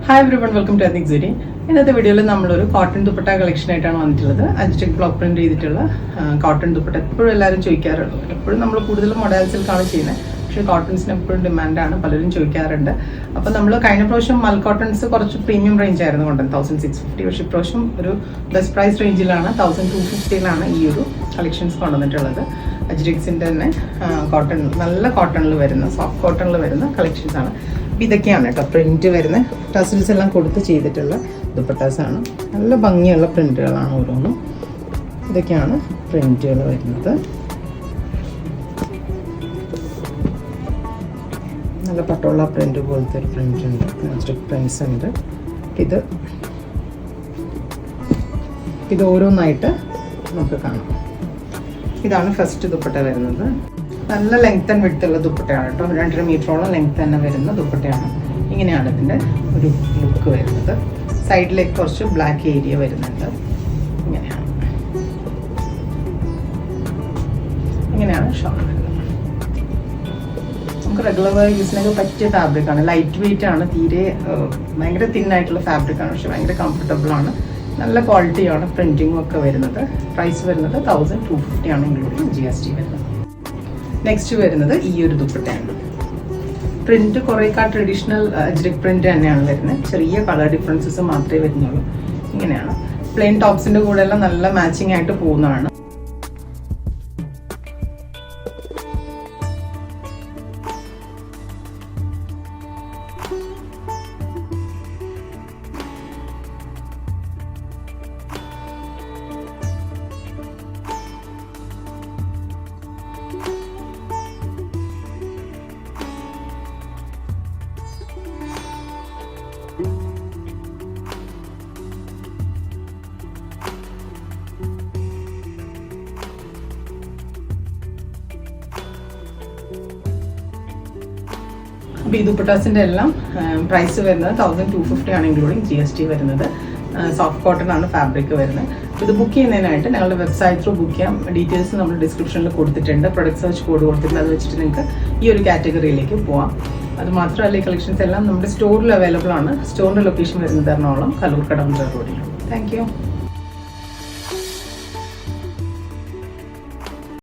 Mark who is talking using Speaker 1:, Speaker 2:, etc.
Speaker 1: Hi everyone, welcome to Ethnic City. ഇന്നത്തെ വീഡിയോയിൽ നമ്മളൊരു കോട്ടൺ ദുപ്പട്ട കളക്ഷൻ ആയിട്ടാണ് വന്നിട്ടുള്ളത്. അജ്ടെക് ബ്ലോക്ക് പ്രിന്റ് ചെയ്തിട്ടുള്ള കോട്ടൺ ദുപ്പട്ട എപ്പോഴും എല്ലാവരും ചോദിക്കാറുള്ളൂ. എപ്പോഴും നമ്മൾ കൂടുതലും മൊഡാൽസിൽക്കാണ് ചെയ്യുന്നത്, പക്ഷേ കോട്ടൺസിന് എപ്പോഴും ഡിമാൻഡാണ്, പലരും ചോദിക്കാറുണ്ട്. അപ്പോൾ നമ്മൾ കഴിഞ്ഞ പ്രാവശ്യം മൽ കോട്ടൺസ് കുറച്ച് പ്രീമിയം റേഞ്ച് ആയിരുന്നു കൊണ്ടുവന്നത് 1650. പക്ഷേ ഇപ്രാവശ്യം ഒരു ബെസ്റ്റ് പ്രൈസ് റേഞ്ചിലാണ് 1250 ഈ ഒരു കളക്ഷൻസ് കൊണ്ടുവന്നിട്ടുള്ളത്. അജ്ടെക്സിൻ്റെ തന്നെ കോട്ടൺ, നല്ല കോട്ടണിൽ വരുന്ന, സോഫ്റ്റ് കോട്ടണിൽ വരുന്ന കളക്ഷൻസ് ആണ്. ഇതൊക്കെയാണ് കേട്ടോ പ്രിന്റ് വരുന്ന, ടസിൽസ് എല്ലാം കൊടുത്ത് ചെയ്തിട്ടുള്ള ദുപ്പട്ടാസാണ്. നല്ല ഭംഗിയുള്ള പ്രിന്റുകളാണ് ഓരോന്നും. ഇതൊക്കെയാണ് പ്രിന്റുകൾ വരുന്നത്. നല്ല പട്ടുള്ള പ്രിന്റ് പോലത്തെ ഒരു പ്രിന്റ് ഉണ്ട്, സ്ട്രിപ്പ് പ്രിന്റ്സ് ഉണ്ട്. ഇത് ഓരോന്നായിട്ട് നമുക്ക് കാണാം. ഇതാണ് ഫസ്റ്റ് ദുപ്പട്ട വരുന്നത്. നല്ല ലെങ്ത് ആൻഡ് വിഡ്ത്തുള്ള ദുപ്പട്ടയാണ് കേട്ടോ. 2.5 മീറ്ററോളം ലെങ്ത് തന്നെ വരുന്ന ദുപ്പട്ടയാണ്. ഇങ്ങനെയാണ് ഇതിൻ്റെ ഒരു ലുക്ക് വരുന്നത്. സൈഡിലേക്ക് കുറച്ച് ബ്ലാക്ക് ഏരിയ വരുന്നുണ്ട്. ഇങ്ങനെയാണ് ഷോൾ വരുന്നത്. നമുക്ക് റെഗുലർ യൂസിനൊക്കെ പറ്റിയ ഫാബ്രിക്കാണ്. ലൈറ്റ് വെയിറ്റ് ആണ്, തീരെ ഭയങ്കര തിന്നായിട്ടുള്ള ഫാബ്രിക്കാണ്, പക്ഷെ ഭയങ്കര കംഫർട്ടബിൾ ആണ്. നല്ല ക്വാളിറ്റിയാണ്. പ്രിന്റിങ്ങും ഒക്കെ വരുന്നത്. പ്രൈസ് വരുന്നത് 1250 ആണ്, ഇൻക്ലൂഡിങ് GST വരുന്നത്. നെക്സ്റ്റ് വരുന്നത് ഈ ഒരു ദുപ്പട്ടയാണ്. പ്രിന്റ് കുറേക്കാൾ ട്രഡീഷണൽ അജ്രക് പ്രിന്റ് തന്നെയാണ് വരുന്നത്. ചെറിയ കളർ ഡിഫറൻസസ് മാത്രമേ വരുന്നുള്ളൂ. ഇങ്ങനെയാണ്. പ്ലെയിൻ ടോപ്സിന്റെ കൂടെ എല്ലാം നല്ല മാച്ചിങ് ആയിട്ട് പോകുന്നതാണ്. അപ്പോൾ ഈ ദുപ്പട്ടാസിൻ്റെ എല്ലാം പ്രൈസ് വരുന്നത് 1250 ആണ്, ഇൻക്ലൂഡിങ് GST വരുന്നത്. സോഫ്റ്റ് കോട്ടൺ ആണ് ഫാബ്രിക് വരുന്നത്. ഇത് ബുക്ക് ചെയ്യുന്നതിനായിട്ട് ഞങ്ങളുടെ വെബ്സൈറ്റ് ത്രൂ ബുക്ക് ചെയ്യാം. ഡീറ്റെയിൽസ് നമ്മൾ ഡിസ്ക്രിപ്ഷനിൽ കൊടുത്തിട്ടുണ്ട്. പ്രൊഡക്റ്റ് സെർച്ച് കോഡ് കൊടുത്തിട്ടുണ്ട്. അത് വെച്ചിട്ട് നിങ്ങൾക്ക് ഈ ഒരു കാറ്റഗറിയിലേക്ക് പോവാം. അത് മാത്രമല്ല, ഈ കളക്ഷൻസ് എല്ലാം നമ്മുടെ സ്റ്റോറിൽ അവൈലബിൾ ആണ്. സ്റ്റോറിൻ്റെ ലൊക്കേഷൻ വരുന്നത് എറണാകുളം കല്ലൂർക്കട റോഡിലാണ്. Thank you.